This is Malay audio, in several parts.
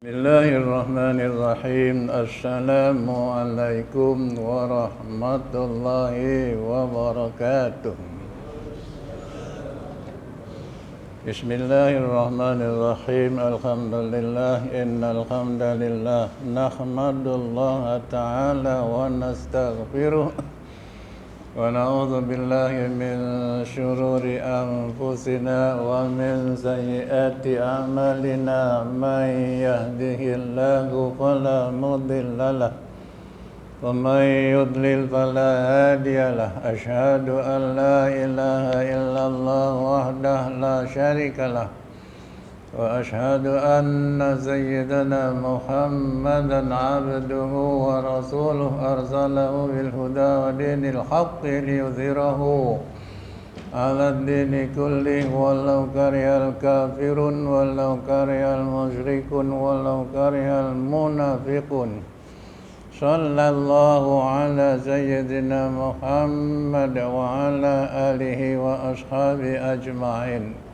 Bismillahirrahmanirrahim. Assalamualaikum warahmatullahi wabarakatuh. Bismillahirrahmanirrahim. Alhamdulillah, innal hamdalillah nahmadullaha ta'ala wa nastaghfiruh wa na'udzu billahi min syururi anfusina wa min sayyiati a'malina may yahdihillahu fala mudilla lahu wa may yudlil fala hadiya lahu asyhadu an la ilaha illallah wahdahu la syarika lahu wa asyhadu anna sayyidana Muhammadan abduhu wa rasuluhu arsalahu bil huda wa dinil haqqi liyudhhirahu ala ad-dini kullihi walau karihal kafirun walau karihal musyrikun walau karihal munafiqun. Sallallahu ala sayyidina Muhammad wa ala alihi wa ashabi ajma'in.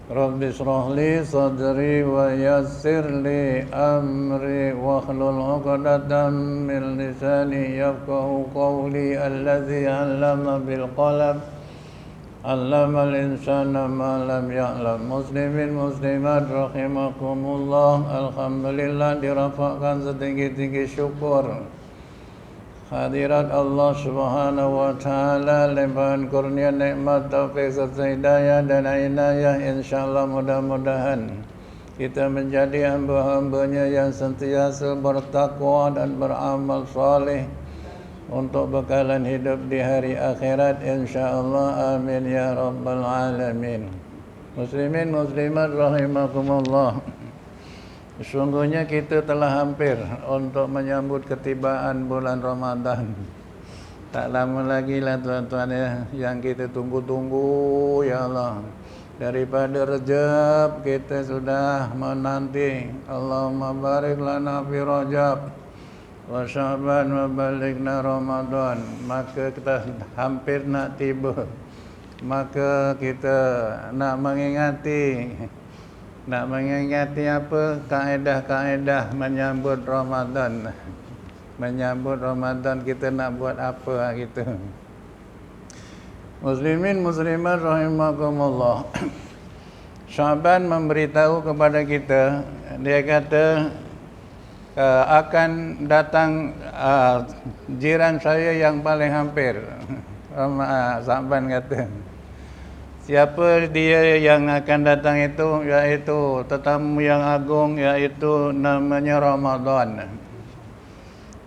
Rabbi shrah li sadri wa yassir li amri wa hlul 'uqdatam min lisani yafqahu qawli. Alladzi 'allama bil qalam 'allamal insana ma lam ya'lam. Muslimin muslimat rahimakumullah. Alhamdulillah, dirafakkan setinggi-tinggi syukur hadirat Allah Subhanahu wa taala, limpahan kurnia nikmat taufik serta hidayah dan inayah. Insyaallah mudah-mudahan kita menjadi hamba-hambanya yang sentiasa bertakwa dan beramal saleh untuk bekalan hidup di hari akhirat, insyaallah. Amin ya rabbal alamin. Muslimin muslimat rahimakumullah. Sesungguhnya kita telah hampir untuk menyambut ketibaan bulan Ramadan. Tak lama lagi lah tuan-tuan ya, yang kita tunggu-tunggu ya Allah. Daripada Rajab kita sudah menanti. Allahumma barik lana fi Rajab wa Sya'ban wa balighna Ramadan. Maka kita hampir nak tiba. Maka kita nak mengingati apa? Kaedah-kaedah menyambut Ramadan. Menyambut Ramadan kita nak buat apa gitu. Muslimin muslimat rahimakumullah. Sya'ban memberitahu kepada kita, dia kata akan datang jiran saya yang paling hampir. Sya'ban kata, siapa dia yang akan datang itu, yaitu tetamu yang agung, yaitu namanya Ramadan.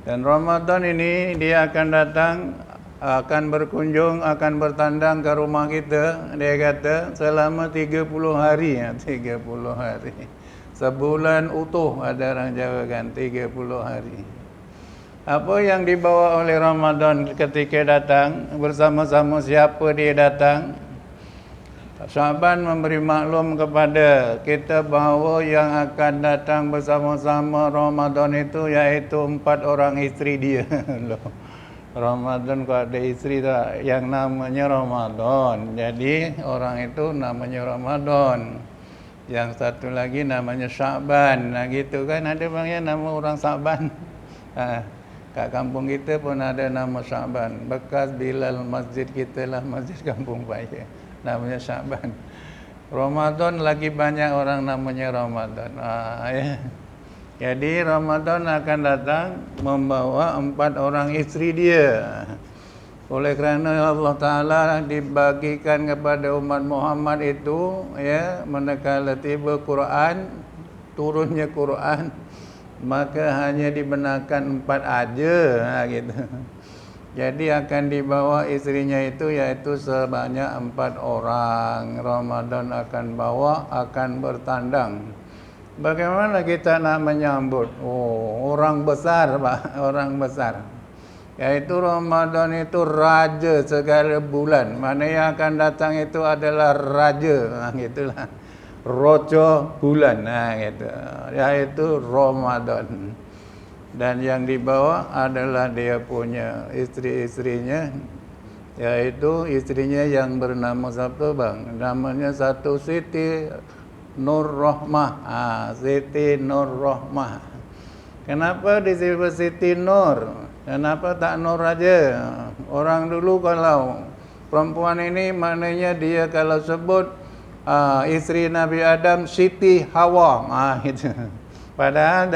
Dan Ramadan ini dia akan datang, akan berkunjung, akan bertandang ke rumah kita. Dia kata selama 30 hari, 30 hari. Sebulan utuh, ada orang Jawa kan, 30 hari. Apa yang dibawa oleh Ramadan ketika datang, bersama-sama siapa dia datang? Sya'ban memberi maklum kepada kita bahawa yang akan datang bersama-sama Ramadan itu yaitu 4 orang isteri dia. Ramadan kok ada isteri tak yang namanya Ramadan. Jadi orang itu namanya Ramadan. Yang satu lagi namanya Sya'ban. Nah gitu kan, ada bangnya nama orang Sya'ban. Kat kampung kita pun ada nama Sya'ban. Bekas Bilal masjid kita lah, masjid Kampung Paya. Namanya Sya'ban. Ramadan lagi banyak orang namanya Ramadan. Ya. Jadi Ramadan akan datang membawa 4 orang isteri dia. Oleh kerana Allah Ta'ala dibagikan kepada umat Muhammad itu, ya, manakala tiba Quran, turunnya Quran, maka hanya dibenarkan 4 aja, gitu. Jadi akan dibawa istrinya itu yaitu sebanyak 4 orang. Ramadan akan bawa, akan bertandang. Bagaimana kita nak menyambut? Orang besar, Pak, orang besar. Yaitu Ramadan itu raja segala bulan. Mana yang akan datang itu adalah raja, gitulah. Rojo bulan, gitu. Yaitu Ramadan. Dan yang dibawa adalah dia punya istri-istrinya, yaitu istrinya yang bernama siapa bang? Namanya satu Siti Nur Rahmah. Siti Nur Rahmah. Kenapa disebut Siti Nur? Kenapa tak Nur aja? Orang dulu kalau perempuan ini maknanya dia kalau sebut isteri Nabi Adam Siti Hawa. Itu. Padahal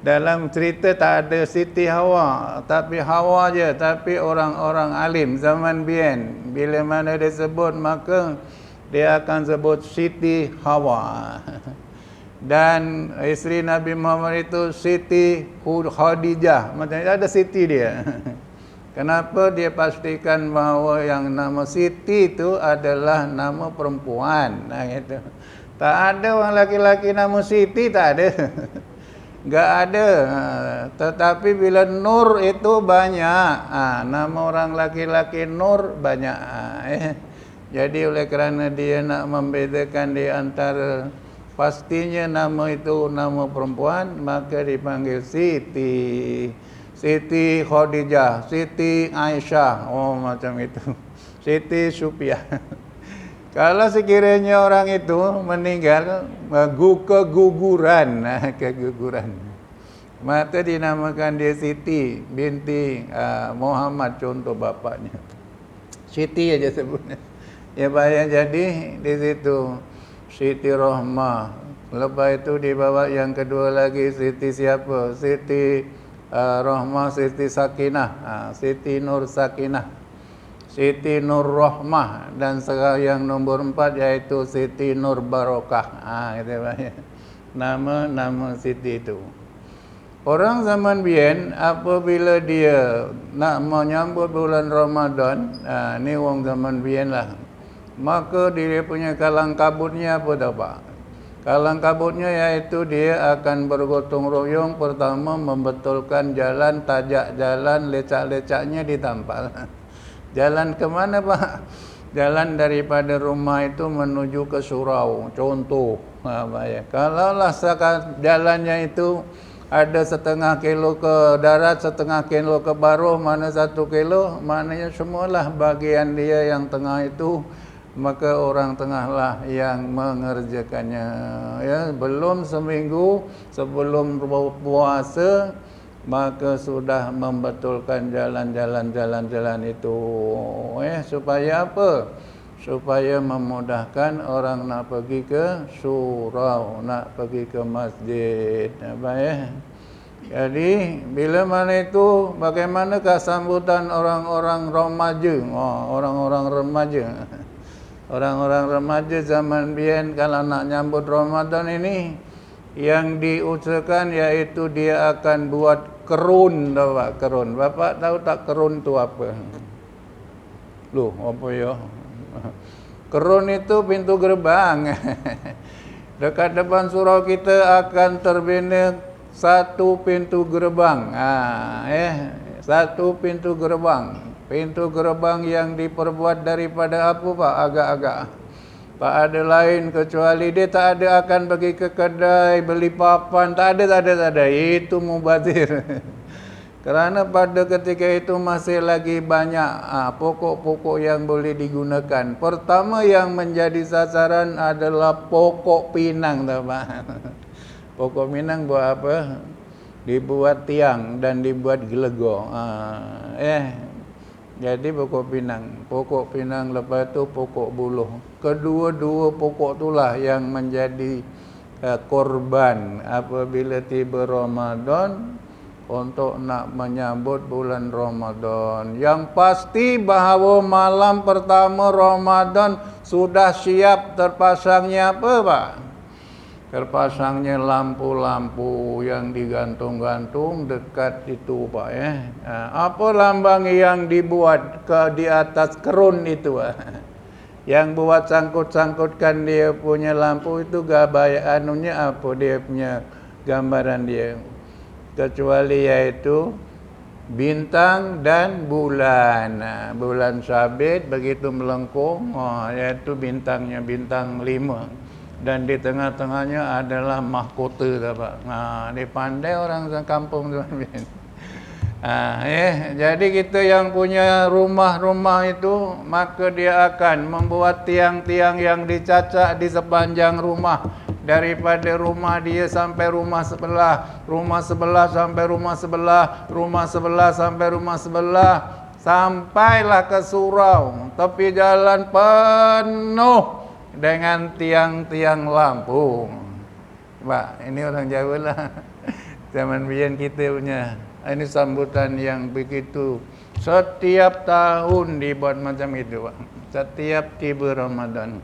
dalam cerita tak ada Siti Hawa, tapi Hawa je. Tapi orang-orang alim zaman bien bila mana dia sebut maka dia akan sebut Siti Hawa. Dan isteri Nabi Muhammad itu Siti Khadijah. Macamnya ada Siti dia. Kenapa dia pastikan bahawa yang nama Siti itu adalah nama perempuan. Gitu. Tak ada orang laki-laki nama Siti, tak ada. Enggak ada. Tetapi bila Nur itu banyak. Nama orang laki-laki Nur banyak. Jadi oleh kerana dia nak membedakan di antara pastinya nama itu nama perempuan, maka dipanggil Siti. Siti Khadijah, Siti Aisyah. Oh macam itu. Siti Supiah. Kalau sekiranya orang itu meninggal keguguran, maka dinamakan dia Siti binti Muhammad contoh bapaknya. Siti aja sebutnya. Ya bayang jadi di situ Siti Rahmah. Lepas itu dibawa yang kedua lagi Siti siapa? Siti Rahmah, Siti Sakinah, Siti Nur Sakinah, Siti Nur Rahmah, dan sekarang yang nombor 4 yaitu Siti Nur Barokah. Gitu banyak nama-nama Siti itu. Orang zaman bien apabila dia nak menyambut bulan Ramadan, ni orang zaman bien lah, maka dia punya kalang kabutnya apa tahu Pak? Kalang kabutnya yaitu dia akan bergotong royong, pertama membetulkan jalan, tajak jalan, lecak-lecaknya ditampal. Jalan ke mana Pak? Jalan daripada rumah itu menuju ke surau. Contoh. Kalaulah jalannya itu ada 1/2 kilo ke darat, 1/2 kilo ke baruh, mana 1 kilo, maknanya semualah bagian dia yang tengah itu, maka orang tengahlah yang mengerjakannya. Ya, belum seminggu sebelum puasa, maka sudah membetulkan jalan itu. Supaya apa? Supaya memudahkan orang nak pergi ke surau, nak pergi ke masjid. Jadi bila mana itu, bagaimanakah sambutan orang-orang remaja? Orang-orang remaja. Orang-orang remaja zaman bien kalau nak nyambut Ramadan ini, yang diusahakan yaitu dia akan buat kerun, tahu Pak? Kerun. Bapak tahu tak kerun itu apa? Loh, apa ya? Kerun itu pintu gerbang. Dekat depan surau kita akan terbina satu pintu gerbang. Satu pintu gerbang. Pintu gerbang yang diperbuat daripada apa Pak? Agak-agak. Tak ada lain kecuali dia tak ada akan pergi ke kedai beli papan, tak ada. Itu mubazir. Kerana pada ketika itu masih lagi banyak pokok-pokok yang boleh digunakan. Pertama yang menjadi sasaran adalah pokok pinang, tahu Pak? Pokok pinang buat apa? Dibuat tiang dan dibuat gelegor. Jadi pokok pinang lepas itu pokok buluh. Kedua-dua pokok itulah yang menjadi korban apabila tiba Ramadan untuk nak menyambut bulan Ramadan. Yang pasti bahawa malam pertama Ramadan sudah siap terpasangnya apa Pak? Terpasangnya lampu-lampu yang digantung-gantung dekat itu Pak Apa lambang yang dibuat di atas kerun itu Yang buat sangkut-sangkutkan dia punya lampu itu gabaya anunya apa dia punya gambaran dia. Kecuali yaitu bintang dan bulan. Bulan sabit begitu melengkung, yaitu bintangnya bintang 5. Dan di tengah-tengahnya adalah mahkota Pak. Dia pandai orang kampung tu. Jadi kita yang punya rumah-rumah itu, maka dia akan membuat tiang-tiang yang dicacak di sepanjang rumah, daripada rumah dia sampai rumah sebelah, rumah sebelah sampai rumah sebelah, rumah sebelah sampai rumah sebelah, sampailah ke surau, tepi jalan penuh dengan tiang-tiang lampu. Pak, ini orang Jawa lah. Zaman biyen kita punya. Ini sambutan yang begitu. Setiap tahun dibuat macam itu, Pak. Setiap tiba Ramadan.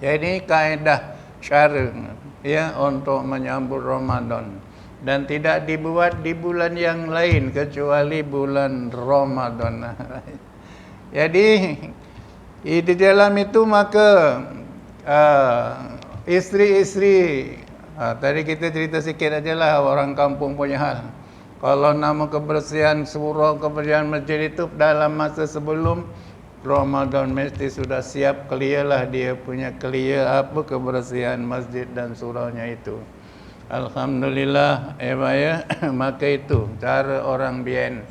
Jadi kaedah cara ya untuk menyambut Ramadan, dan tidak dibuat di bulan yang lain kecuali bulan Ramadan. Jadi di dalam itu maka isteri-isteri, tadi kita cerita sikit aja lah orang kampung punya hal. Kalau nama kebersihan surau, kebersihan masjid itu dalam masa sebelum Ramadan mesti sudah siap, clear lah dia punya clear apa kebersihan masjid dan suraunya itu. Alhamdulillah, maka itu cara orang biyen.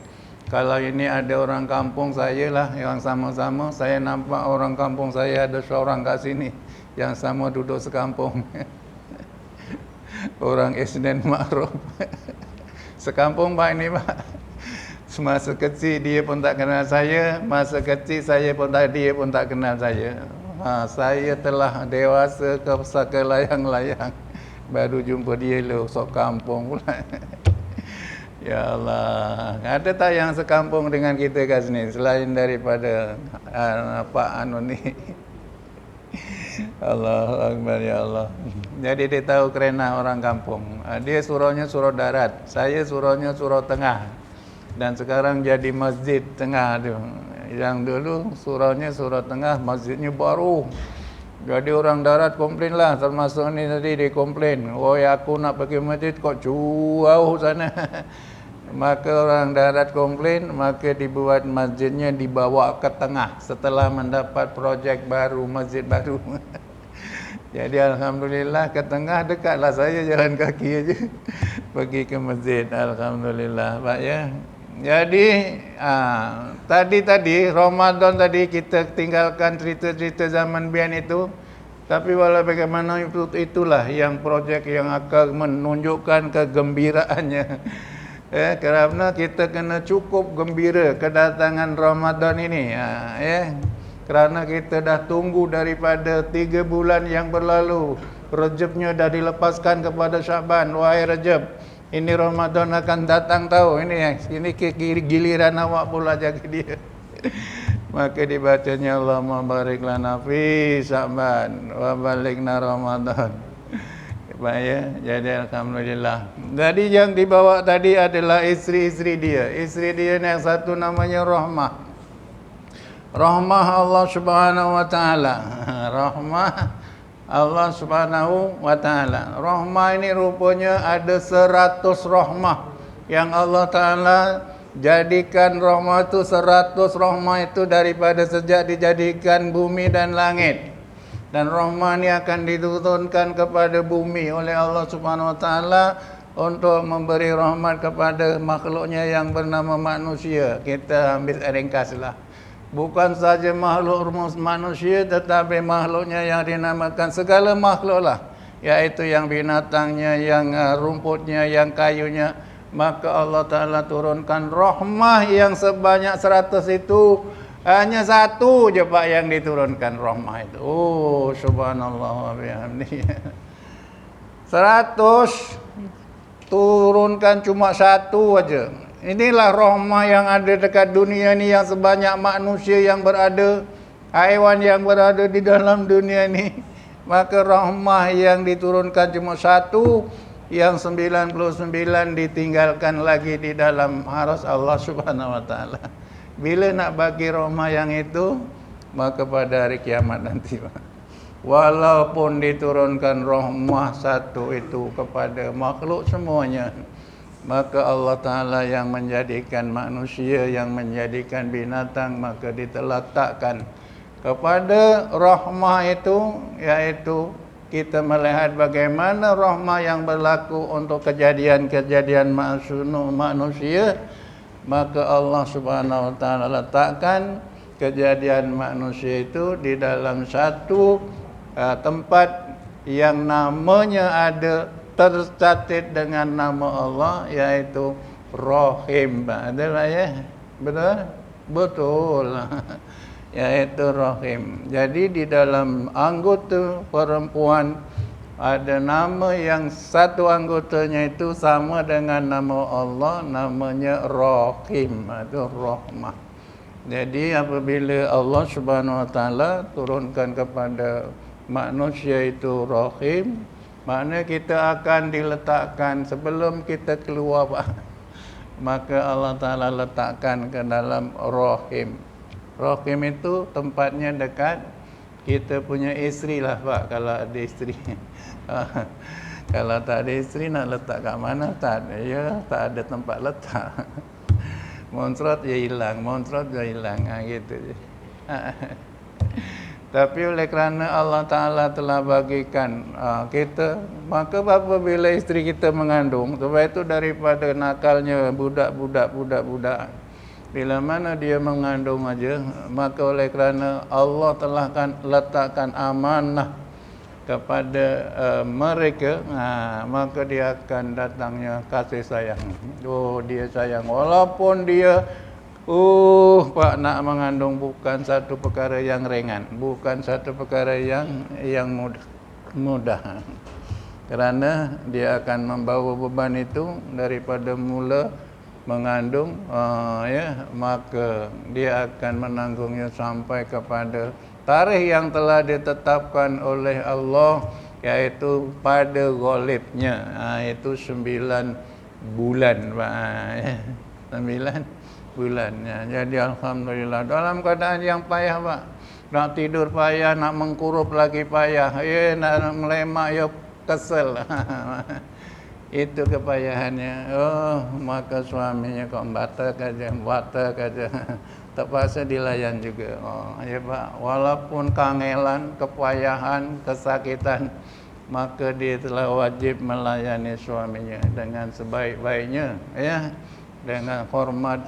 Kalau ini ada orang kampung saya lah yang sama-sama, saya nampak orang kampung saya ada seorang kat sini yang sama duduk sekampung. Orang Isnin Ma'ruf. Sekampung Pak ini, Pak. Semasa kecil dia pun tak kenal saya, masa kecil dia pun tak kenal saya. Saya telah dewasa ke layang-layang, baru jumpa dia lo sok kampung pula. Ya Allah, ada tak yang sekampung dengan kita kat sini selain daripada Pak Anu ni? Allah Akbar, ya Allah. Jadi dia tahu kerana orang kampung. Dia suraunya surau darat, saya suraunya surau tengah. Dan sekarang jadi masjid tengah tu. Yang dulu suraunya surau tengah, masjidnya baru. Jadi orang darat komplain lah, termasuk ni tadi dia komplain. Oh, aku nak pergi masjid kok jauh sana. Maka orang darat komplain, maka dibuat masjidnya dibawa ke tengah setelah mendapat projek baru, masjid baru. Jadi Alhamdulillah ke tengah dekatlah, saya jalan kaki aja pergi ke masjid. Alhamdulillah Pak ya. Jadi tadi Ramadan tadi kita tinggalkan cerita-cerita zaman biyen itu. Tapi walau bagaimana itulah yang projek yang akan menunjukkan kegembiraannya. Kerana kita kena cukup gembira kedatangan Ramadan ini. Kerana kita dah tunggu daripada 3 bulan yang berlalu. Rejabnya dah dilepaskan kepada Syaban. Wahai Rejab, ini Ramadan akan datang tahu. Ini giliran awak pula jaga dia. Maka dibacanya Allahumma barik lana fi Syaban wa balikna Ramadan. Baik ya, jadi Alhamdulillah. Jadi yang dibawa tadi adalah isteri-isteri dia. Isteri dia yang satu namanya Rahmah. Rahmah Allah Subhanahu wa taala. Rahmah Allah Subhanahu wa taala. Rahmah ini rupanya ada 100 rahmah yang Allah taala jadikan. Rahmah itu 100 rahmah itu daripada sejak dijadikan bumi dan langit. Dan rahmah ini akan diturunkan kepada bumi oleh Allah Subhanahu wa taala untuk memberi rahmat kepada makhluknya yang bernama manusia. Kita ambil ringkaslah. Bukan saja makhluk manusia, tetapi makhluknya yang dinamakan segala makhluklah, yaitu yang binatangnya, yang rumputnya, yang kayunya. Maka Allah Ta'ala turunkan rahmah yang sebanyak 100 itu. Hanya satu je Pak yang diturunkan rahmah itu. Oh, subhanallah wa bihamdihi. 100 turunkan cuma satu aja. Inilah rahmah yang ada dekat dunia ni, yang sebanyak manusia yang berada, haiwan yang berada di dalam dunia ni. Maka rahmah yang diturunkan cuma satu, yang 99 ditinggalkan lagi di dalam haras Allah Subhanahu wa taala. Bila nak bagi rahmah yang itu, maka pada hari kiamat nanti, walaupun diturunkan rahmah satu itu kepada makhluk semuanya, maka Allah Ta'ala yang menjadikan manusia, yang menjadikan binatang, maka diteletakkan kepada rahmah itu, yaitu kita melihat bagaimana rahmah yang berlaku untuk kejadian-kejadian manusia. maka Allah Subhanahu wa taala letakkan kejadian manusia itu di dalam satu tempat yang namanya ada tercatat dengan nama Allah, yaitu Rahim. Adalah ya? Betul? Betul. Yaitu Rahim. Jadi di dalam anggota perempuan ada nama yang satu anggotanya itu sama dengan nama Allah, namanya Rahim atau Rahmah. Jadi apabila Allah Subhanahu wa taala turunkan kepada manusia itu Rahim, maknanya kita akan diletakkan sebelum kita keluar, Pak. Maka Allah Taala letakkan ke dalam Rahim. Rahim itu tempatnya dekat kita punya isteri lah, Pak, kalau ada isteri. Kalau tak ada isteri nak letak kat mana? Tak ada, ya, tak ada tempat letak. Moncrot ya hilang, moncrot ya hilang, gitu je. Tapi oleh kerana Allah Ta'ala telah bagikan kita, maka apabila isteri kita mengandung, sebab itu daripada nakalnya budak-budak, bila mana dia mengandung aja, maka oleh kerana Allah telah letakkan amanah kepada mereka, maka dia akan datangnya kasih sayang. Oh, dia sayang walaupun dia Pak, nak mengandung bukan satu perkara yang ringan, bukan satu perkara yang mudah. Kerana dia akan membawa beban itu daripada mula mengandung, ya, maka dia akan menanggungnya sampai kepada tarikh yang telah ditetapkan oleh Allah, yaitu pada ghalibnya, itu 9 bulan, Pak. 9 bulannya. Jadi alhamdulillah dalam keadaan yang payah, Pak. Nak tidur payah, nak mengkurup lagi payah. Nak melemak ya kesel. Itu kepayahannya. Oh, maka suaminya kok batak aja. Terpaksa dilayan juga. Oh, ya Pak, walaupun kangelan, kepayahan, kesakitan, maka dia telah wajib melayani suaminya dengan sebaik-baiknya, ya. Dengan hormat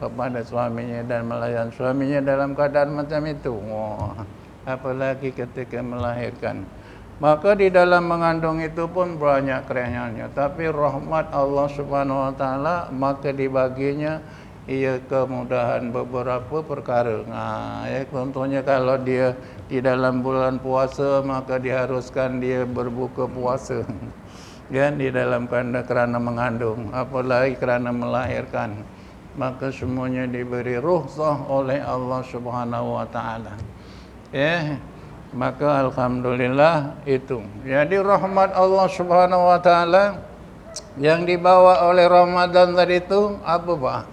kepada suaminya dan melayan suaminya dalam keadaan macam itu. Apalagi ketika melahirkan. Maka di dalam mengandung itu pun banyak kerenyannya. Tapi rahmat Allah Subhanahu wa taala, maka dibaginya ia kemudahan beberapa perkara. Ya, contohnya kalau dia di dalam bulan puasa, maka diharuskan dia berbuka puasa. Ya, di dalam kerana mengandung, apalagi kerana melahirkan, maka semuanya diberi rukhsah oleh Allah Subhanahu wa taala. Ya, maka alhamdulillah itu. Jadi rahmat Allah Subhanahu wa taala yang dibawa oleh Ramadan tadi itu apa, Pak?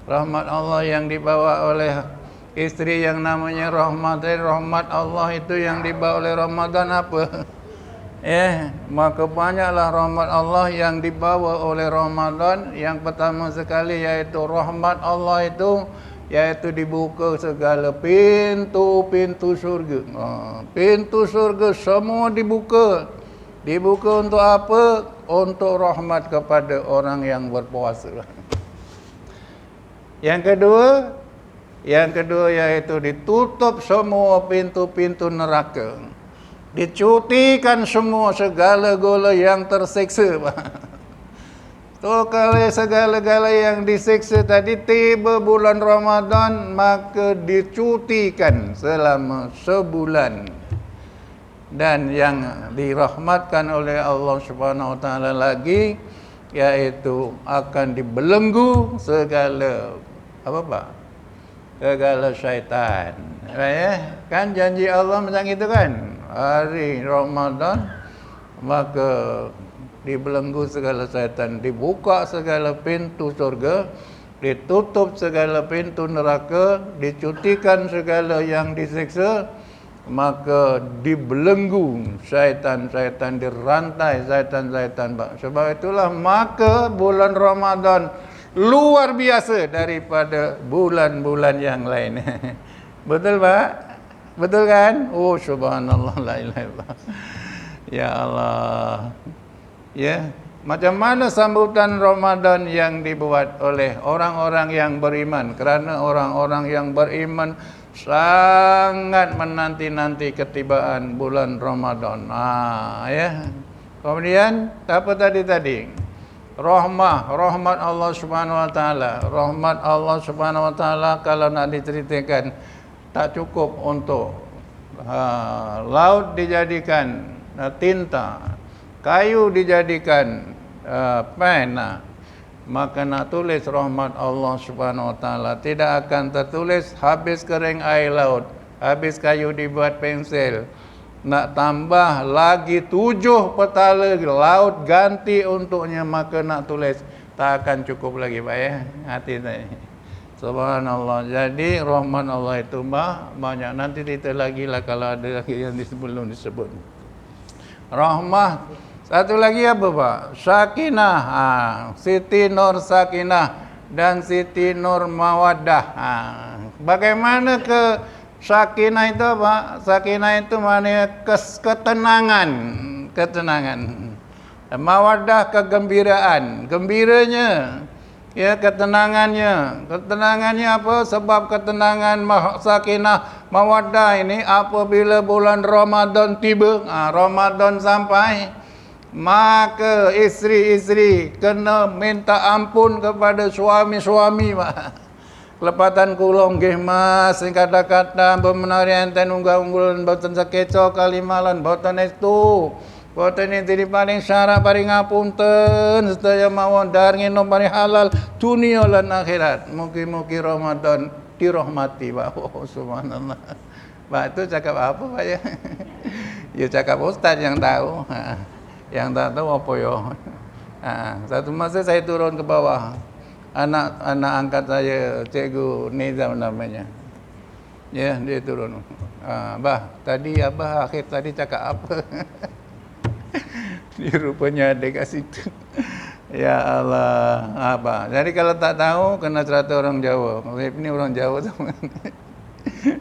Rahmat Allah yang dibawa oleh istri yang namanya rahmat Allah itu yang dibawa oleh Ramadan apa? Maka banyaklah rahmat Allah yang dibawa oleh Ramadan. Yang pertama sekali yaitu rahmat Allah itu, yaitu dibuka segala pintu-pintu surga. Pintu surga semua dibuka. Dibuka untuk apa? Untuk rahmat kepada orang yang berpuasa. Yang kedua yaitu ditutup semua pintu-pintu neraka. Dicutikan semua segala-gala yang tersiksa. Kalau segala-gala yang disiksa tadi tiba bulan Ramadan, maka dicutikan selama sebulan. Dan yang dirahmatkan oleh Allah Subhanahu wa taala lagi, yaitu akan dibelenggu segala segala syaitan. Kan janji Allah macam itu kan? Hari Ramadan maka dibelenggu segala syaitan, dibuka segala pintu surga, ditutup segala pintu neraka, dicutikan segala yang disiksa, maka dibelenggu syaitan-syaitan, dirantai syaitan-syaitan. Sebab itulah maka bulan Ramadan luar biasa daripada bulan-bulan yang lain. Betul, Pak? Betul kan? Oh, subhanallah, la ilaha illallah. Ya Allah. Ya, Macam mana sambutan Ramadan yang dibuat oleh orang-orang yang beriman? Kerana orang-orang yang beriman sangat menanti-nanti ketibaan bulan Ramadan. Ya. Kemudian apa tadi? Rahmat Allah Subhanahu wa taala. Rahmat Allah Subhanahu wa taala kalau nak diceritakan tak cukup untuk laut dijadikan tinta, kayu dijadikan pena, maka nak tulis rahmat Allah Subhanahu wa taala tidak akan tertulis habis kering air laut, habis kayu dibuat pensel, nak tambah lagi 7 petala laut ganti untuknya, maka nak tulis tak akan cukup lagi, Pak ya. Hati saya. Subhanallah. Jadi rahmat Allah itu banyak. Nanti kita lagi lah kalau ada lagi yang belum disebut. Rahmah. Satu lagi apa, Pak? Sakinah. Siti Nur Sakinah dan Siti Nur Mawaddah. Bagaimana ke Sakinah itu, Pak? Sakinah itu maknanya ketenangan. Mawaddah kegembiraan, gembiranya. Ya, ketenangannya apa? Sebab ketenangan sakinah mawaddah ini apabila bulan Ramadan tiba, Ramadan sampai, maka isteri-isteri kena minta ampun kepada suami-suami, Pak. Kelepatan kulong nggih Mas, sing kata-kata bemenari enten unggah-unggulan boten sakeco kalimalan boten estu. Boten ini paling syarat paling ngapunten sedaya mawon dar nginum paling halal dunia lan akhirat. Mugi-mugi Ramadan dirahmati, Pak. Oh, subhanallah. Pak itu cakap apa, Pak ya? Ya cakap ustaz yang tahu. Yang tak tahu apa ya. Satu masa saya turun ke bawah. Anak angkat saya, Cikgu Nizam namanya. Ya, dia turun. Bah, tadi Abah akhir tadi cakap apa? Dia rupanya ada kat situ. Ya Allah, apa? Jadi kalau tak tahu kena cerita orang Jawa. Ini orang Jawa tu.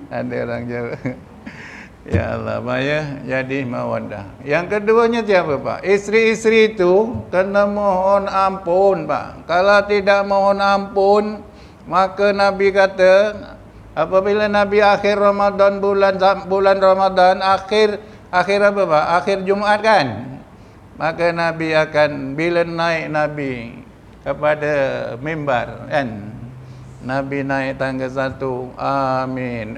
Ada orang Jawa. Ya Allah, Pak ya. Jadi mawaddah. Yang keduanya siapa, Pak? Isteri-isteri itu kena mohon ampun, Pak. Kalau tidak mohon ampun, maka Nabi kata apabila Nabi akhir Ramadan bulan Ramadan akhir apa, Pak? Akhir Jumaat kan? Maka Nabi akan bila naik Nabi kepada mimbar kan, Nabi naik tangga 1, amin.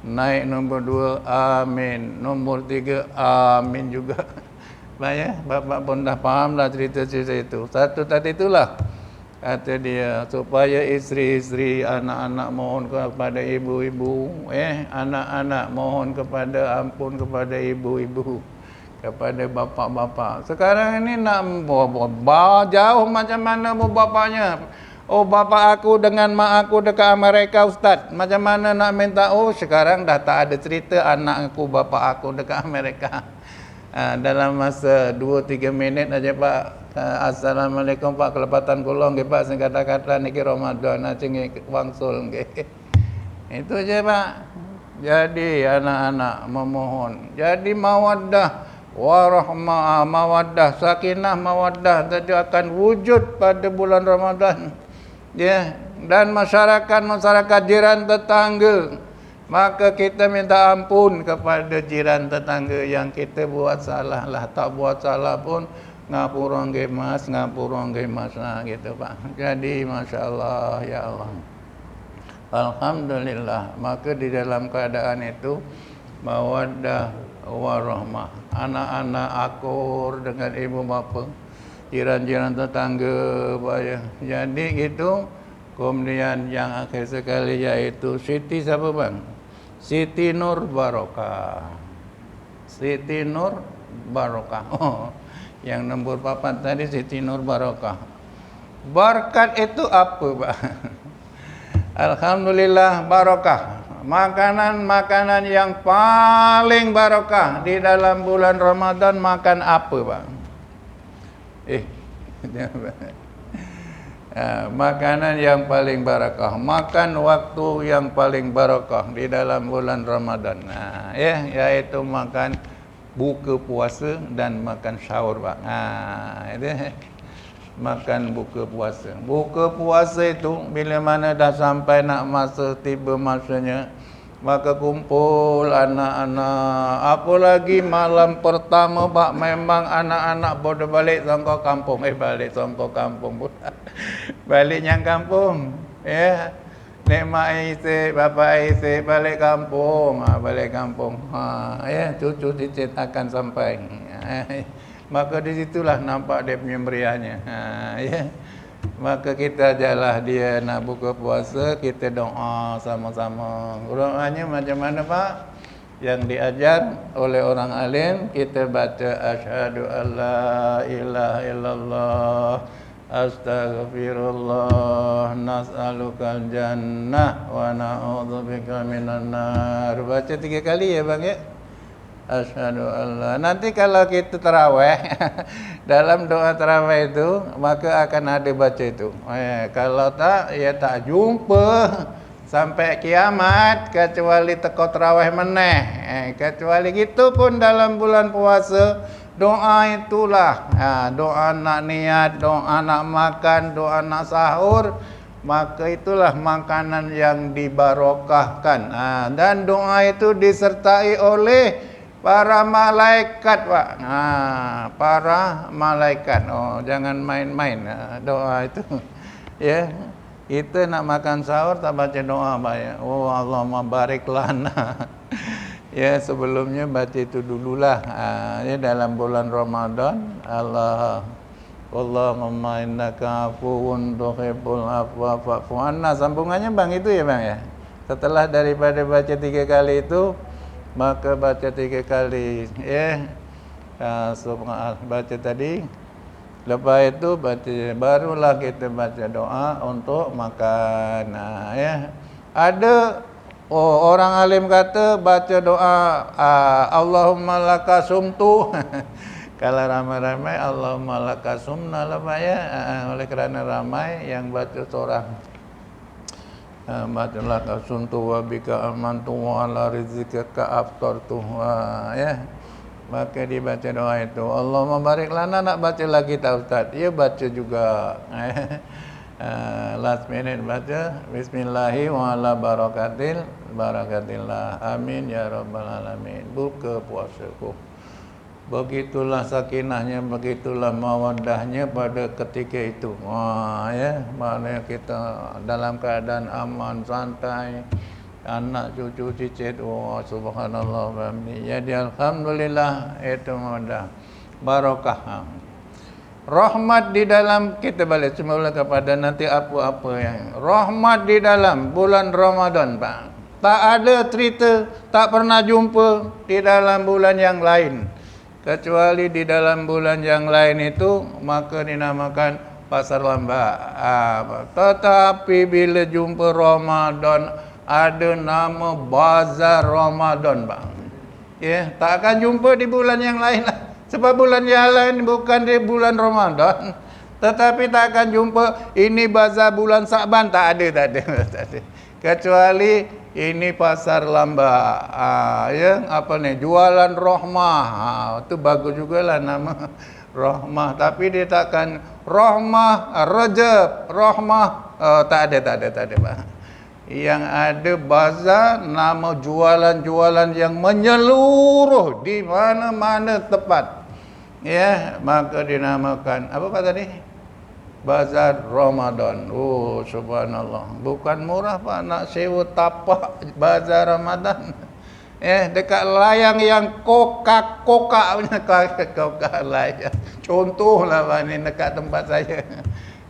Naik nombor 2, amin. Nombor 3, amin juga. Bapak pun dah faham lah cerita-cerita itu. Satu tadi itulah kata dia, supaya isteri-isteri, anak-anak mohon kepada ibu-ibu, anak-anak mohon kepada ampun kepada ibu-ibu, kepada bapa-bapa. Sekarang ini nak jauh macam mana mau bapaknya? Oh, bapa aku dengan mak aku dekat Amerika, Ustaz. Macam mana nak minta? Oh, sekarang dah tak ada cerita anak aku, bapa aku dekat Amerika. Dalam masa 2-3 minit aja, Pak. Assalamualaikum, Pak. Kelepatan kulong nggih, Pak. Sing kata-kata niki Ramadan acing wangsul nggih. Itu aja, Pak. Jadi anak-anak memohon. Jadi mawaddah warahmah, mawaddah, sakinah, mawaddah tadi akan wujud pada bulan Ramadan. Ya, dan masyarakat jiran tetangga, maka kita minta ampun kepada jiran tetangga yang kita buat salah lah. Tak buat salah pun ngapura nggih Mas, nah gitu, Pak. Jadi masya-Allah, ya Allah. Alhamdulillah. Maka di dalam keadaan itu mawaddah warahmah, anak-anak akur dengan ibu bapa, jiran-jiran tetangga, Pak ya. Jadi gitu. Kemudian yang akhir sekali yaitu Siti siapa, Bang? Siti Nur Barokah. Siti Nur Barokah. Oh, yang nombor 4 tadi Siti Nur Barokah. Berkat itu apa, Pak? Alhamdulillah barokah. Makanan-makanan yang paling barokah di dalam bulan Ramadan makan apa, Pak? Makanan yang paling barakah, makan waktu yang paling barakah di dalam bulan Ramadan. Yaitu makan buka puasa dan makan sahur, Pak. Itu makan buka puasa. Buka puasa itu bila mana dah sampai nak masa, tiba masanya, maka kumpul anak-anak. Apalagi malam pertama, Pak, memang anak-anak bodoh balik sangka kampung. Balik sangka kampung pula. Balik yang kampung. Ya. Nek mak isi, bapa isi balik kampung. Balik kampung. Ya, cucu cicit akan sampai. Maka di situlah nampak dia punya meriahnya. Ya. Maka kita ajalah dia nak buka puasa, kita doa sama-sama. Doanya macam mana, Pak? Yang diajar oleh orang alim, kita baca asyhadu alla ilaha illallah, astaghfirullah, nas'alukal jannah wa na'udzubika minan nar. Baca 3 kali ya, Bang, ya. Asyhadu alla. Nanti kalau kita tarawih, dalam doa tarawih itu, maka akan ada baca itu. Kalau tak, ya tak jumpa sampai kiamat, kecuali teko tarawih meneh. Kecuali gitu pun dalam bulan puasa, doa itulah. Doa nak niat, doa nak makan, doa nak sahur, maka itulah makanan yang dibarokahkan. Dan doa itu disertai oleh para malaikat, Pak. Para malaikat. Jangan main-main doa itu. Ya, kita nak makan sahur tak baca doa, Pak, ya. Allahumma barik lana. Ya, sebelumnya baca itu dululah. Ya, dalam bulan Ramadan, Allahumma innaka afuwun tuhibbul afwa fa'fu anna. Sambungannya, Bang, itu ya, Bang, ya. Setelah daripada baca 3 kali itu, maka baca 3 kali subhanallah, baca tadi. Lepas itu baca, barulah kita baca doa untuk makan. Ya. Ada orang alim kata baca doa Allahumma laka sumtu. Kalau ramai-ramai Allahumma laka sumna lah, Pak, ya. Oleh kerana ramai yang baca seorang, bacalah kasuntu wa bika amantu wa ala rizqika aftartu. Ya. Maka dibaca doa itu. Allahumma barik lana, nak baca lagi tak, Ustaz? Ya, baca juga. Last minute baca bismillahi wa ala barakatillah. Amin ya rabbal alamin. Buka puasaku. Begitulah sakinahnya, begitulah mawaddahnya pada ketika itu. Ya, mana kita dalam keadaan aman, santai, anak cucu cicit, subhanallah bihamdi. Jadi alhamdulillah, itu mawaddah, barakah. Rahmat di dalam, kita balik semula kepada nanti apa-apa yang rahmat di dalam bulan Ramadan, Pak. Tak ada cerita, tak pernah jumpa di dalam bulan yang lain. Kecuali di dalam bulan yang lain itu, maka dinamakan pasar lambat. Tetapi bila jumpa Ramadan, ada nama bazar Ramadan, Bang. Ya, tak akan jumpa di bulan yang lain lah. Sebab bulan yang lain bukan di bulan Ramadan. Tetapi tak akan jumpa ini bazar bulan Sa'ban, tak ada. Kecuali ini pasar lamba. Ya, apa nih? Jualan rahmah. Itu bagus jugalah nama rahmah. Tapi dia takkan rahmah Rajab, rahmah tak ada, Pak. Yang ada bazar, nama jualan-jualan yang menyeluruh di mana-mana tempat. Ya, maka dinamakan apa, Pak, tadi? Bazar Ramadan. Subhanallah. Bukan murah, Pak, nak sewa tapak bazar Ramadan. Dekat layang yang kokak punya kokak layang. Contohlah, Pak, ni dekat tempat saya.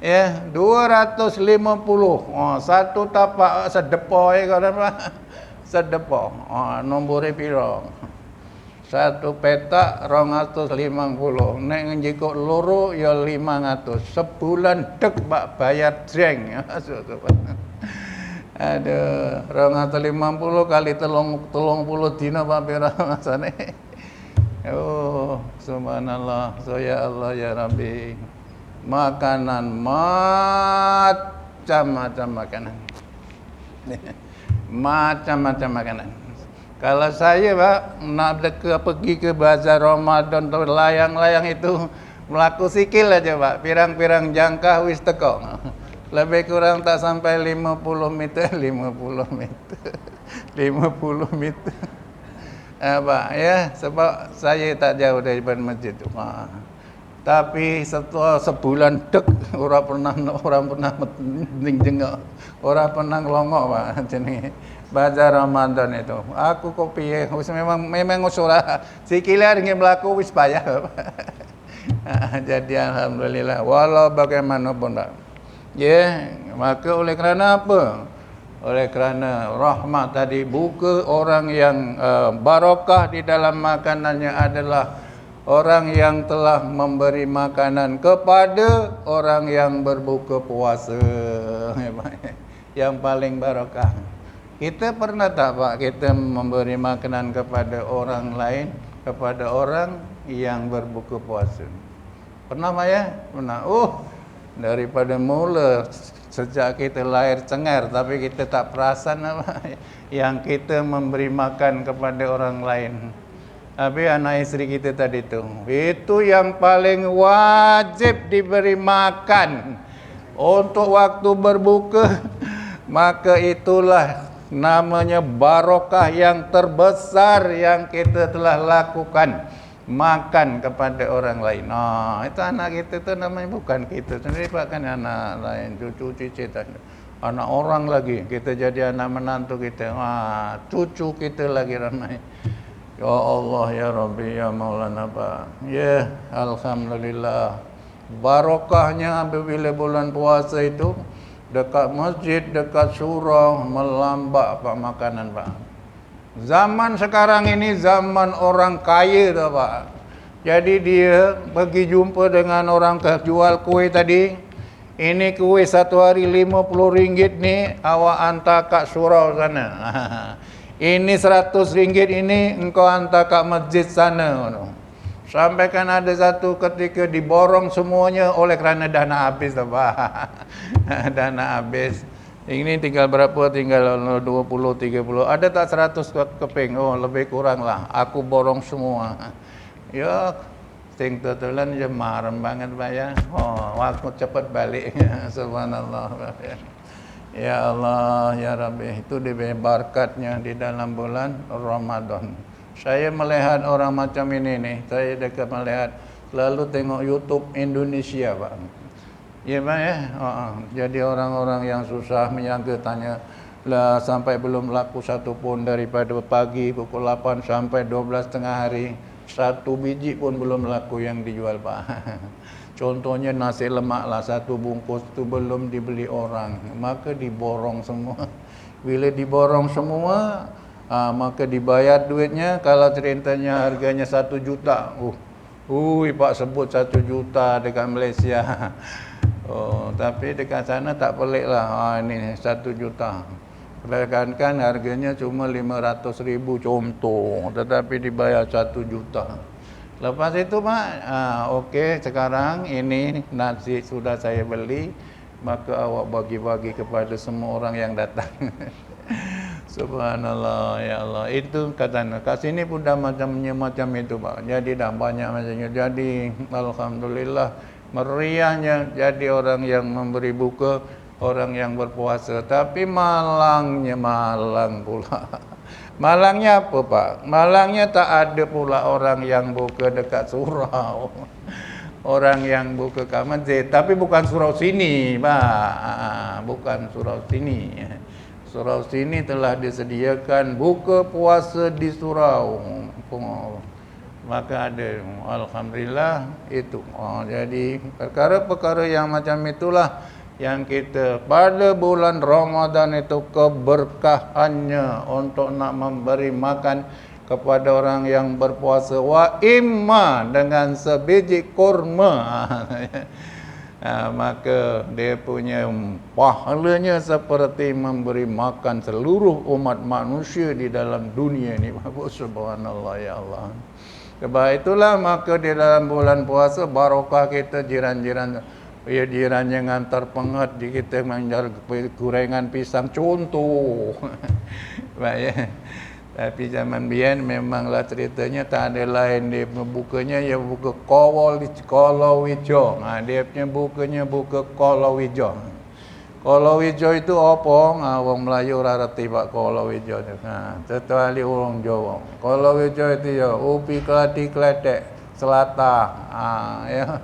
250. Satu tapak sedepa kan, Pak. Sedepa. Nombor piro? Satu petak 250. Nek njikok loro ya 500. Sebulan dek, Pak, bayar jeng. Aduh, 250 kali 30 dina, Pak, pira masane. Subhanallah. Ya Allah ya Rabbi. Makanan macam-macam makanan. Macam-macam makanan. Kalau saya Pak nak pergi ke bazar Ramadan atau layang-layang itu melaku sikil aja Pak, pirang-pirang jangkah wis teko. Lebih kurang tak sampai 50 meter, 50 meter. 50 meter. Pak ya, sebab saya tak jauh daripada masjid tu. Tapi setelah sebulan dek orang pernah jengok, orang pernah ngelongok Pak jenis bazar Ramadan itu. Aku kok piye memang usulah sikile ringin melaku wis payah. Jadi alhamdulillah walau bagaimanapun Pak. Ya, maka oleh kerana apa? Oleh kerana rahmat tadi buka orang yang barakah di dalam makanannya adalah orang yang telah memberi makanan kepada orang yang berbuka puasa. Yang paling barakah. Kita pernah tak Pak kita memberi makanan kepada orang lain, kepada orang yang berbuka puasa? Pernah Pak ya? Pernah. Daripada mula sejak kita lahir cengar tapi kita tak perasan apa yang kita memberi makan kepada orang lain. Tapi anak isteri kita tadi itu yang paling wajib diberi makan untuk waktu berbuka. Maka itulah namanya barakah yang terbesar yang kita telah lakukan, makan kepada orang lain. Itu anak kita tu namanya bukan kita sendiri Pak, kan anak lain, cucu cicit, anak orang lagi. Kita jadi anak menantu kita, cucu kita lagi ramai. Ya Allah ya Rabbi ya Maulana Pak. Ya alhamdulillah. Barakahnya apabila bulan puasa itu dekat masjid, dekat surau melambak Pak makanan Pak. Zaman sekarang ini zaman orang kaya tu Pak. Jadi dia pergi jumpa dengan orang jual kue tadi. Ini kue satu hari RM50 ni awak hantar kat surau sana. Ini RM100 ini engkau hantar kat masjid sana. Sampai kan ada satu ketika diborong semuanya oleh kerana dana habis tu Pak. Dana habis. Ini tinggal berapa? Tinggal 20, 30. Ada tak 100 keping? Lebih kurang lah. Aku borong semua. Ya, ting tutulan je marem banget Pak ya. Waktu cepat balik. Subhanallah. Ya Allah, ya Rabbi. Itu diberi berkatnya di dalam bulan Ramadan. Saya melihat orang macam ini nih. Saya dekat melihat. Lalu tengok YouTube Indonesia Pak. Ya Pak ya. Jadi orang-orang yang susah menyangka tanya lah sampai belum laku satu pun daripada pagi pukul 8 sampai 12 tengah hari. Satu biji pun belum laku yang dijual Pak. Contohnya nasi lemak lah, satu bungkus tu belum dibeli orang. Maka diborong semua. Bila diborong semua, maka dibayar duitnya. Kalau ceritanya harganya 1 juta. Pak sebut 1 juta dekat Malaysia. Tapi dekat sana tak pelik lah. Ini 1 juta. Kan harganya cuma 500,000 contoh. Tetapi dibayar 1 juta. Lepas itu Pak, okey sekarang ini nasi sudah saya beli. Maka awak bagi-bagi kepada semua orang yang datang. Subhanallah ya Allah. Itu katanya kat sini pun dah macam itu Pak. Jadi dah banyak macamnya. Jadi alhamdulillah meriahnya jadi orang yang memberi buka, orang yang berpuasa. Tapi malangnya malang pula. Malangnya apa Pak? Malangnya tak ada pula orang yang buka dekat surau. Orang yang buka kat masjid. Tapi bukan surau sini Pak. Bukan surau sini. Surau sini telah disediakan buka puasa di surau. Maka ada. Alhamdulillah itu. Jadi perkara-perkara yang macam itulah yang kita pada bulan Ramadan itu keberkahannya untuk nak memberi makan kepada orang yang berpuasa wa imma dengan sebiji kurma. Maka dia punya pahalanya seperti memberi makan seluruh umat manusia di dalam dunia ini. Subhanallah ya Allah. Sebab itulah maka di dalam bulan puasa barakah kita jiran-jiran. Ya jiran yang ngantar pengat di kita menjar gorengan pisang contoh. Baik ya. Tapi zaman biyen memanglah ceritanya tak ada lain, dia bukanya ya buka Kolowijo. Dia punya bukanya buka Kolowijo. Kolowijo itu apa? Wong Melayu ora reti pak Kolowijo. Kecuali orang Jawa. Kolowijo itu ya upi keladi kledek selata. Ya.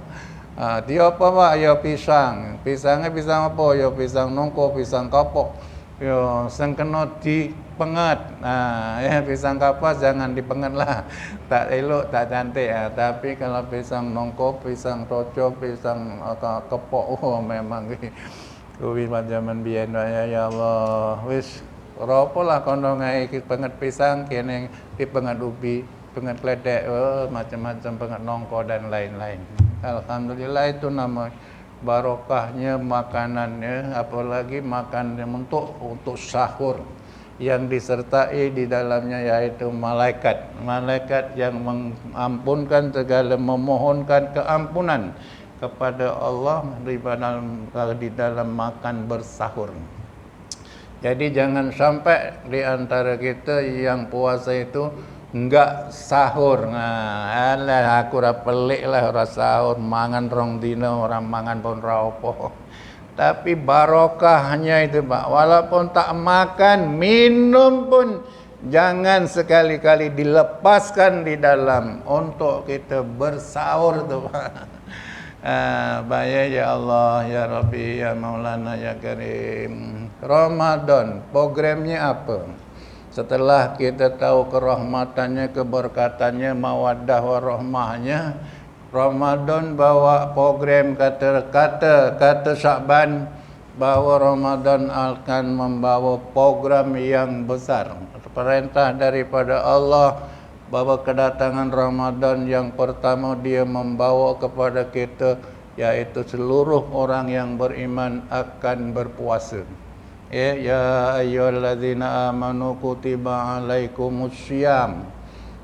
Dia apa pak? Ya pisang. Pisangnya pisang apa? Ya pisang nongko, pisang kapok. Ya sing kena dipenget. Ya pisang kapas jangan dipenget lah. Tak elok, tak cantik. Tapi kalau pisang nongko, pisang roco, pisang kepok, memang kuwi zaman biyen ya Allah. Wis ora apa lah kono ngae penget pisang kene dipenget ubi, penget kledek, macam-macam penget nongko dan lain-lain. Alhamdulillah itu nama barokahnya makanannya, apalagi makan untuk sahur yang disertai di dalamnya yaitu malaikat yang mengampunkan segala, memohonkan keampunan kepada Allah di dalam makan bersahur. Jadi jangan sampai di antara kita yang puasa itu enggak sahur. Alah aku ora pelik lah ora sahur, mangan rong dino, ora mangan pun ora apa. Tapi barokahnya itu Pak, walaupun tak makan, minum pun jangan sekali-kali dilepaskan di dalam untuk kita bersahur tuh Pak. Baik ya Allah, ya Rabbi, ya Maulana, ya Karim. Ramadan, programnya apa? Setelah kita tahu kerahmatannya, keberkatannya, mawaddah warahmahnya, Ramadan bawa program kata Syakban bahwa Ramadan akan membawa program yang besar. Perintah daripada Allah bahwa kedatangan Ramadan yang pertama dia membawa kepada kita yaitu seluruh orang yang beriman akan berpuasa. Ya ayyuhallazina amanu kutiba alaikumussyiyam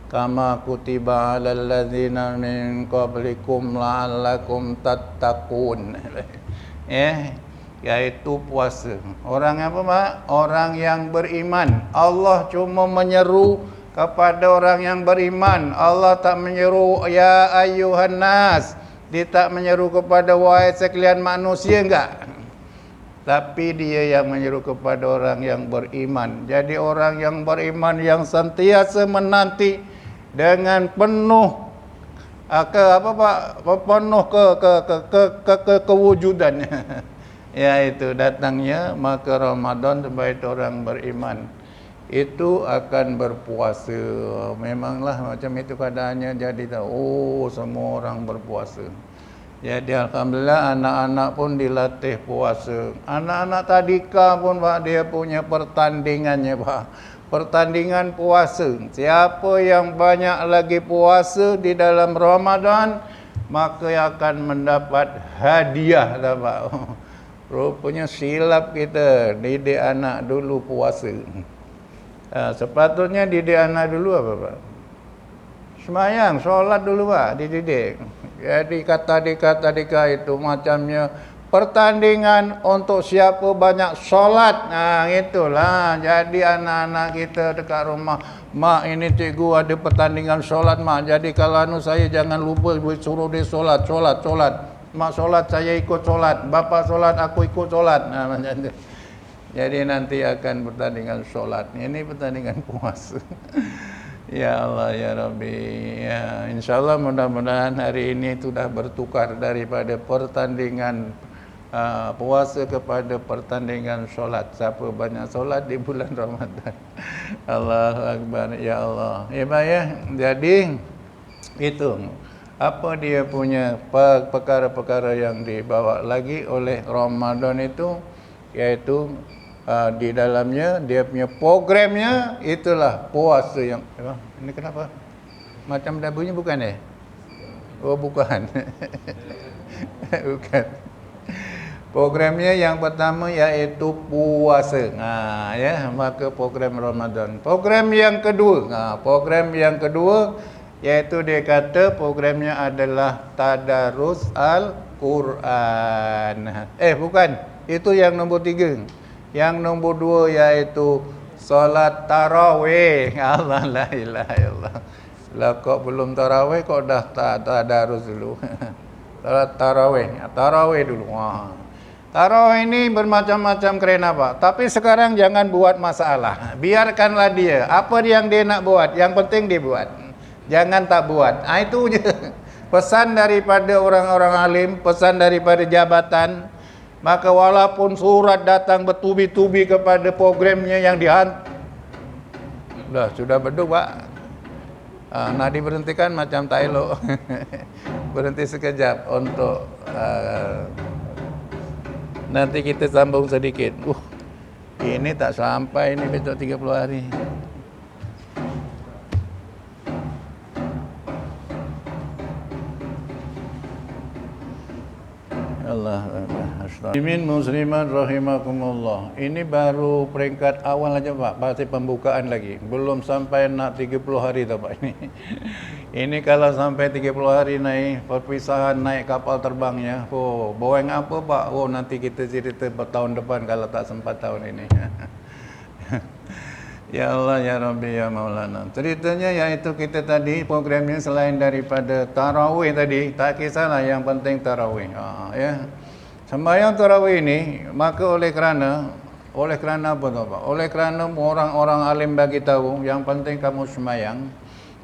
kama kutiba alal ladzina min qablikum la'allakum tattaqun. Yaitu puasa. Orang apa Pak? Orang yang beriman. Allah cuma menyeru kepada orang yang beriman. Allah tak menyeru ya ayyuhan nas. Dia tak menyeru kepada wahai sekalian manusia, enggak. Tapi dia yang menyeru kepada orang yang beriman. Jadi orang yang beriman yang sentiasa menanti dengan penuh penuh kewujudannya. Yaitu datangnya maka Ramadan sebagai orang beriman itu akan berpuasa. Memanglah macam itu keadaannya. Jadi semua orang berpuasa. Jadi alhamdulillah anak-anak pun dilatih puasa. Anak-anak tadika pun Pak dia punya pertandingannya Pak. Pertandingan puasa. Siapa yang banyak lagi puasa di dalam Ramadan maka akan mendapat hadiah dah Pak. Rupanya silap kita didik anak dulu puasa. Sepatutnya didik anak dulu apa Pak? Semayang, solat dulu Pak, dididik. Jadi kata dika itu macamnya pertandingan untuk siapa banyak solat. Itulah. Jadi anak-anak kita dekat rumah, mak ini cikgu ada pertandingan solat mak. Jadi kalau saya jangan lupa suruh dia solat. Mak solat saya ikut solat, bapak solat aku ikut solat. Macam itu. Jadi nanti akan pertandingan solat. Ini pertandingan puasa. Ya Allah ya Rabbi. Ya, insyaallah mudah-mudahan hari ini sudah bertukar daripada pertandingan puasa kepada pertandingan solat. Siapa banyak solat di bulan Ramadan. Allahu Akbar ya Allah. Ya. Jadi itu apa dia punya perkara-perkara yang dibawa lagi oleh Ramadan itu yaitu di dalamnya dia punya programnya itulah puasa yang ini kenapa macam dah bunyi bukan oh bukan. Bukan. Programnya yang pertama yaitu puasa. Maka program Ramadan. Program yang kedua yaitu dia kata programnya adalah tadarus Al-Quran. Bukan. Itu yang nombor 3. Yang nombor 2 yaitu Solat tarawih. Allah, la ilaha illallah. Lah kok belum tarawih kok dah tadarus dulu. Salat tarawih. Tarawih dulu. Wah. Tarawih ini bermacam-macam kerana apa? Tapi sekarang jangan buat masalah. Biarkanlah dia. Apa yang dia nak buat, yang penting dia buat. Jangan tak buat. Itu je. Pesan daripada orang-orang alim, pesan daripada jabatan. Maka walaupun surat datang bertubi-tubi kepada programnya yang sudah beduk Pak. Nak diberhentikan macam tak elok. Berhenti sekejap untuk nanti kita sambung sedikit. Ini tak sampai ini besok 30 hari. Allah musliman rahimakumullah. Ini baru peringkat awal aja Pak, masih pembukaan lagi. Belum sampai nak 30 hari tau Pak ini. Ini kalau sampai 30 hari naik perpisahan naik kapal terbangnya. Boeing apa Pak? Nanti kita cerita tahun depan kalau tak sempat tahun ini. Ya Allah, ya Rabbi, ya Maulana. Ceritanya yaitu kita tadi programnya selain daripada tarawih tadi, tak kisahlah yang penting tarawih. Ya. Sembahyang tarawih ini, maka oleh kerana apa tu Pak? Oleh kerana orang-orang alim bagi tahu yang penting kamu sembahyang,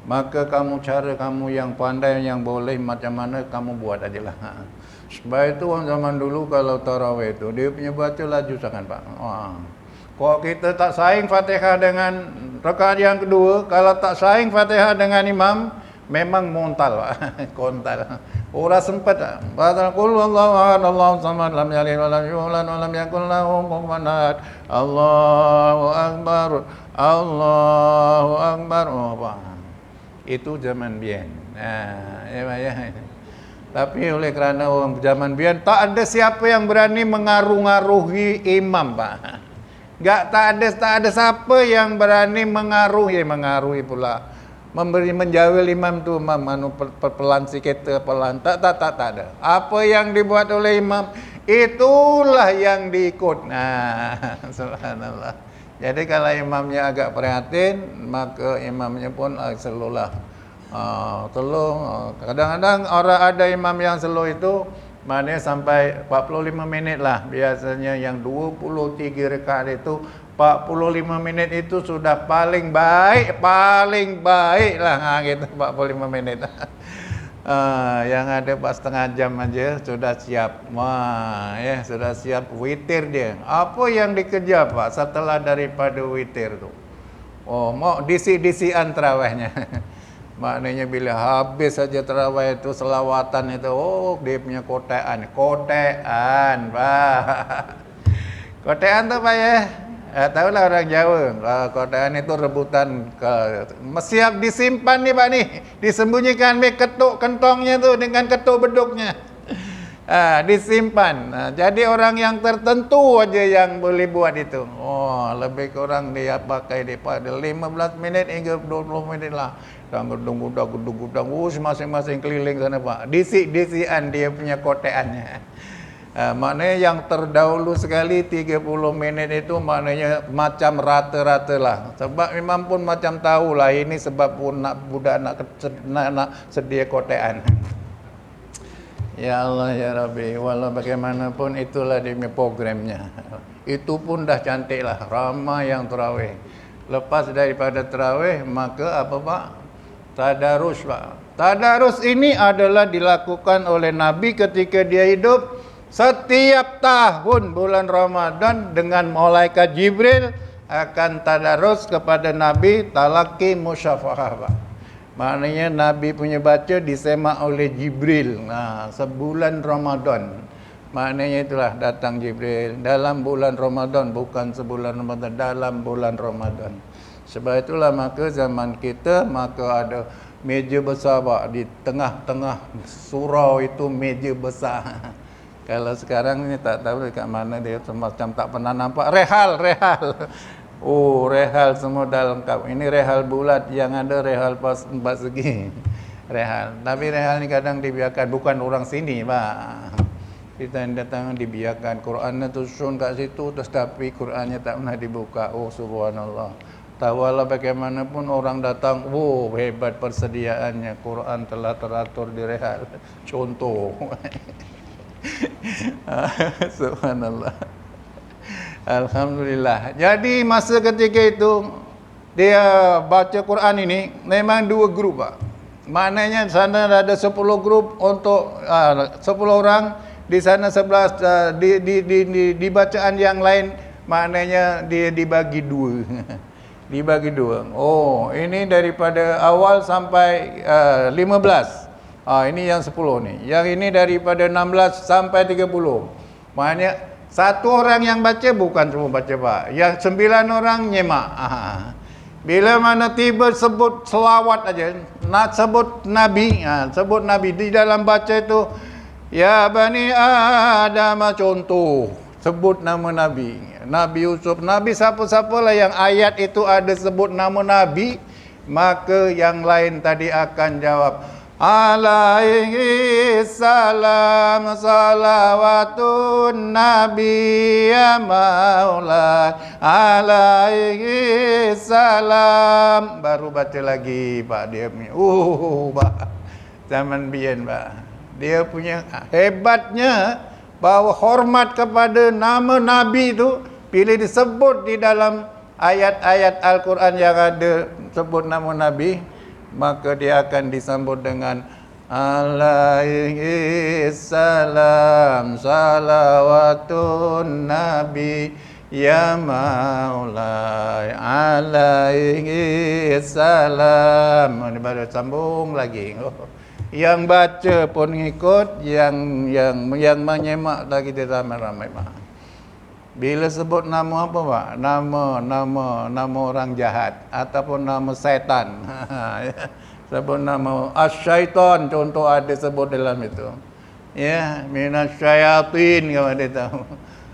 maka cara kamu yang pandai yang boleh macam mana kamu buat ajalah. Sebab itu orang zaman dulu kalau tarawih itu dia punya baca laju sangat Pak. Kalau kita tak saing Fatihah dengan rakaat yang kedua, kalau tak saing Fatihah dengan imam, memang montal Pak. Kontal. Ora sempat. Batal qul wallahu ahad Allahu samad lam yalid wa lam yulad wa lam yakul lahu kufuwan ahad. Allahu akbar. Allahu akbar. Itu zaman biyen. Ya. Tapi oleh kerana orang zaman biyen tak ada siapa yang berani mengaruh-ngaruhi imam Pak. Tak ada siapa yang berani mengaruhi pula. Menjawil imam tu pelan sikit pelan. Tak ada. Apa yang dibuat oleh imam itulah yang diikut. Subhanallah. Jadi kalau imamnya agak prihatin, maka imamnya pun slow lah. Kadang-kadang orang ada imam yang slow itu maknanya sampai 45 minit lah. Biasanya yang 23 rakaat itu 45 menit itu sudah paling baik lah gitu 45 menit. Yang ada pas setengah jam aja sudah siap. Sudah siap witir dia. Apa yang dikejar Pak setelah daripada witir tu? Mau disi-disian tarawihnya. Maknanya bila habis saja tarawih itu selawatan itu, dia punya kotean Pak. Kotean tu Pak ya. Tahulah orang Jawa, kotean itu rebutan siap disimpan nih Pak nih, disembunyikan ketuk kentongnya tu dengan ketuk beduknya. Disimpan. Jadi orang yang tertentu aja yang boleh buat itu. Lebih kurang dia pakai daripada 15 minit hingga 20 menit lah. Gudang, masing-masing keliling sana Pak. Disi-disian dia punya koteannya. Maknanya yang terdahulu sekali 30 menit itu maknanya macam rata-rata lah. Sebab imam pun macam tahulah ini sebab pun budak nak sedia kotean. Ya Allah, ya Rabbi, walau bagaimanapun itulah dia punya programnya. Itu pun dah cantik lah, ramai yang tarawih. Lepas daripada tarawih, maka apa Pak? Tadarus Pak. Tadarus ini adalah dilakukan oleh Nabi ketika dia hidup. Setiap tahun bulan Ramadan dengan malaikat Jibril akan tadarus kepada Nabi talaqi musyafahah Pak. Maknanya Nabi punya baca disemak oleh Jibril. Sebulan Ramadan. Maknanya itulah datang Jibril dalam bulan Ramadan, bukan sebulan Ramadan, dalam bulan Ramadan. Sebab itulah maka zaman kita maka ada meja besar Pak, di tengah-tengah surau itu meja besar. Kalau sekarang ni tak tahu dekat mana dia, semacam tak pernah nampak. Rehal. Rehal semua dah lengkap. Ini rehal bulat, yang ada rehal pas 4 segi. Rehal. Tapi rehal ni kadang dibiarkan, bukan orang sini Pak. ditanda tangan, dibiarkan. Qurannya tu susun kat situ, terus tapi Qurannya tak pernah dibuka. Oh subhanallah. Tahulah bagaimanapun orang datang, oh hebat persediaannya, Quran telah teratur direhat. Contoh. Subhanallah. Alhamdulillah. Jadi masa ketika itu dia baca Quran ini memang dua grup, Pak. Maknanya sana ada 10 grup untuk 10 orang, di sana 11 di bacaan yang lain maknanya dia dibagi dua. Dibagi dua. Oh, ini daripada awal sampai 15. Ini yang 10 nih. Yang ini daripada 16 sampai 30. Maknanya satu orang yang baca bukan semua baca, Pak. Yang 9 orang nyemak. Bila mana tiba sebut selawat aja, nak sebut Nabi, sebut Nabi di dalam baca itu, ya Bani Adam, contoh, sebut nama Nabi. Nabi Yusuf, Nabi siapa-siapalah yang ayat itu ada sebut nama Nabi, maka yang lain tadi akan jawab, alaihi salam salawatun nabi ya maula alaihi salam, baru baca lagi, Pak. Dia punya Pak, zaman biyen, Pak, dia punya hebatnya bahawa hormat kepada nama Nabi itu bila disebut di dalam ayat-ayat Al-Quran yang ada sebut nama Nabi, maka dia akan disambut dengan alaihi salam salawatun nabi ya maulai alaihi salam. Ini baru sambung lagi. Yang baca pun ngikut, yang menyemak lagi dia ramai-ramai. Bila sebut nama apa, Pak? Nama orang jahat ataupun nama setan. Sebut nama asy-syaitan, contoh ada sebut dalam itu. Ya, minasyayatin, kalau dia tahu.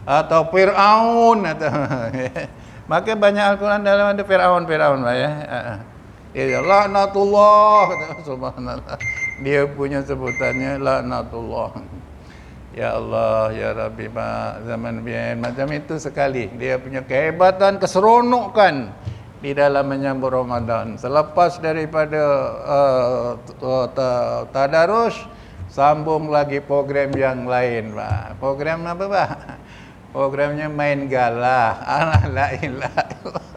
Atau Fir'aun atau maka banyak Al-Quran dalam ada Fir'aun, Pak, ya. Ya, laknatullah, subhanallah. Dia punya sebutannya laknatullah. Ya Allah, ya Rabbi, Pak, zaman biyen macam itu sekali. Dia punya kehebatan, keseronokan di dalam menyambut Ramadan. Selepas daripada tadarus, sambung lagi program yang lain, Pak. Program apa, Pak? Programnya main galah. La ilaha illallah.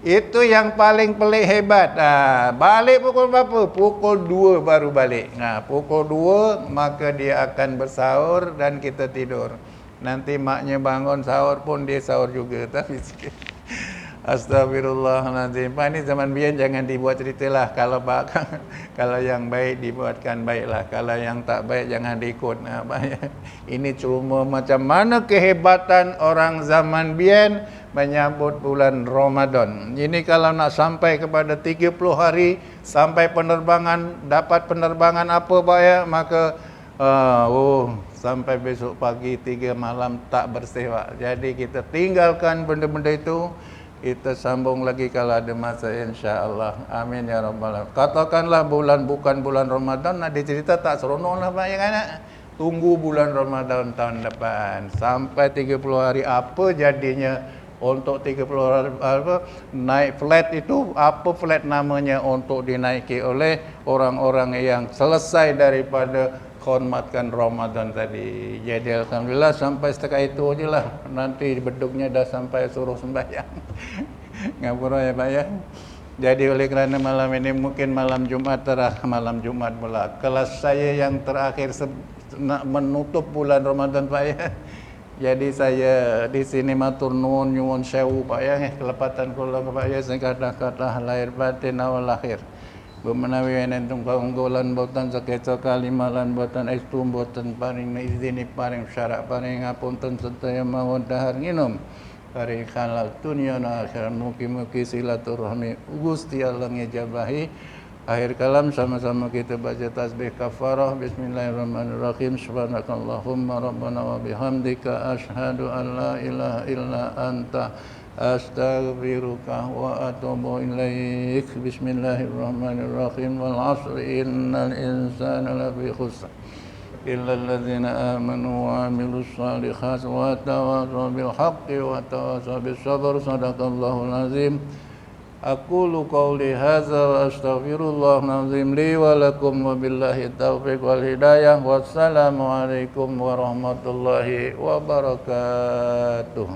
Itu yang paling pelik hebat. Balik pukul berapa? Pukul 2 baru balik. Pukul 2 maka dia akan bersahur dan kita tidur. Nanti maknya bangun sahur pun dia sahur juga. Tapi astagfirullahaladzim. Pak, ini zaman biyen jangan dibuat ceritalah. Kalau yang baik dibuatkan baiklah. Kalau yang tak baik jangan diikut. Ini cuma macam mana kehebatan orang zaman biyen menyambut bulan Ramadan. Ini kalau nak sampai kepada 30 hari sampai penerbangan, dapat penerbangan apa, Pak, ya, maka sampai besok pagi 3 malam tak bersih, Pak. Jadi kita tinggalkan benda-benda itu, kita sambung lagi kalau ada masa, insya-Allah. Amin ya rabbal alamin. Katakanlah bukan bulan Ramadan, nak dicerita tak seronok lah, Pak, ya kan? Tunggu bulan Ramadan tahun depan sampai 30 hari apa jadinya. Untuk 30 hari naik flight itu, apa flight namanya untuk dinaiki oleh orang-orang yang selesai daripada hormatkan Ramadan tadi. Jadi alhamdulillah sampai setakat itu aja lah. Nanti beduknya dah sampai suruh sembahyang. Ngapura ya, Pak, ya. Jadi oleh kerana malam ini mungkin malam Jumat malam Jumat pula. Kelas saya yang terakhir nak menutup bulan Ramadan, Pak, ya. Jadi saya di sini matur nuwun nyuwun sewu, Pak, ya, kelepatan kula, Pak, ya, sing kathah-kathah lahir batin awal akhir. Menawi enten kaunggulan boten sakeca kalimalan boten estu boten paring izin paring syarak paring ngapunten sedaya mawon dahar nginum. Paring halal dunya na akhirat, mugi-mugi silaturahmi Gusti Allah ngejabahi. Akhir kalam sama-sama kita baca tasbih kafarah. Bismillahirrahmanirrahim. Subhanakallahumma rabbana wa bihamdika asyhadu an la ilaha illa anta astaghfiruka wa atubu ilaik. Bismillahirrahmanirrahim. Wal 'asri innal insana lafi khusr إلا الذين آمنوا وعملوا الصالحات وتواصوا بالحق وتواصوا بالصبر صدق الله العظيم أقول قولي هذا وأستغفر الله العظيم لي ولكم وبالله التوفيق والهداية والسلام عليكم ورحمة الله وبركاته